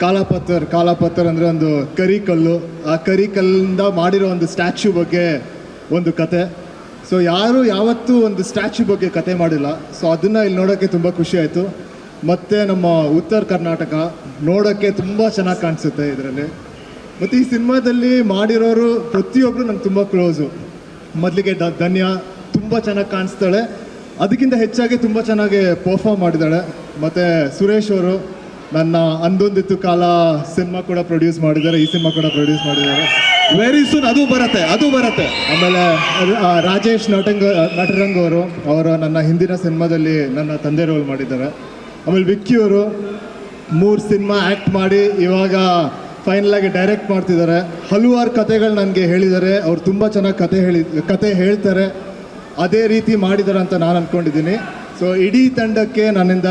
ಕಾಲಾಪತ್ತರ್ ಅಂದರೆ ಒಂದು ಕರಿಕಲ್ಲು. ಆ ಕರಿಕಲ್ಲಿಂದ ಮಾಡಿರೋ ಒಂದು ಸ್ಟ್ಯಾಚ್ಯೂ ಬಗ್ಗೆ ಒಂದು ಕತೆ. ಸೊ ಯಾರು ಯಾವತ್ತೂ ಒಂದು ಸ್ಟ್ಯಾಚ್ಯೂ ಬಗ್ಗೆ ಕತೆ ಮಾಡಿಲ್ಲ. ಸೊ ಅದನ್ನು ಇಲ್ಲಿ ನೋಡೋಕ್ಕೆ ತುಂಬ ಖುಷಿ ಆಯಿತು. ಮತ್ತು ನಮ್ಮ ಉತ್ತರ ಕರ್ನಾಟಕ ನೋಡೋಕ್ಕೆ ತುಂಬ ಚೆನ್ನಾಗಿ ಕಾಣಿಸುತ್ತೆ ಇದರಲ್ಲಿ. ಮತ್ತು ಈ ಸಿನಿಮಾದಲ್ಲಿ ಮಾಡಿರೋರು ಪ್ರತಿಯೊಬ್ಬರು ನಂಗೆ ತುಂಬ ಕ್ಲೋಸು. ಮೊದಲಿಗೆ ಧನ್ಯ ತುಂಬ ಚೆನ್ನಾಗಿ ಕಾಣಿಸ್ತಾಳೆ, ಅದಕ್ಕಿಂತ ಹೆಚ್ಚಾಗಿ ತುಂಬ ಚೆನ್ನಾಗಿ ಪರ್ಫಾರ್ಮ್ ಮಾಡಿದ್ದಾಳೆ. ಮತ್ತು ಸುರೇಶ್ ಅವರು ನನ್ನ ಅಂದೊಂದಿತ್ತು ಕಾಲ ಸಿನಿಮಾ ಕೂಡ ಪ್ರೊಡ್ಯೂಸ್ ಮಾಡಿದ್ದಾರೆ, ಈ ಸಿನಿಮಾ ಕೂಡ ಪ್ರೊಡ್ಯೂಸ್ ಮಾಡಿದ್ದಾರೆ. ವೆರಿ ಸೂನ್ ಅದು ಬರುತ್ತೆ. ಆಮೇಲೆ ರಾಜೇಶ್ ನಟರಂಗ್ ಅವರು ನನ್ನ ಹಿಂದಿನ ಸಿನಿಮಾದಲ್ಲಿ ನನ್ನ ತಂದೆ ರೋಲ್ ಮಾಡಿದ್ದಾರೆ. ಆಮೇಲೆ ವಿಕ್ಕಿ ಅವರು 3 ಸಿನಿಮಾ ಆ್ಯಕ್ಟ್ ಮಾಡಿ ಇವಾಗ ಫೈನಲ್ ಆಗಿ ಡೈರೆಕ್ಟ್ ಮಾಡ್ತಿದ್ದಾರೆ. ಹಲವಾರು ಕತೆಗಳು ನನಗೆ ಹೇಳಿದ್ದಾರೆ. ಅವ್ರು ತುಂಬ ಚೆನ್ನಾಗಿ ಕತೆ ಹೇಳ್ತಾರೆ, ಅದೇ ರೀತಿ ಮಾಡಿದ್ದಾರೆ ಅಂತ ನಾನು ಅಂದ್ಕೊಂಡಿದ್ದೀನಿ. ಸೊ ಇಡೀ ತಂಡಕ್ಕೆ ನನ್ನಿಂದ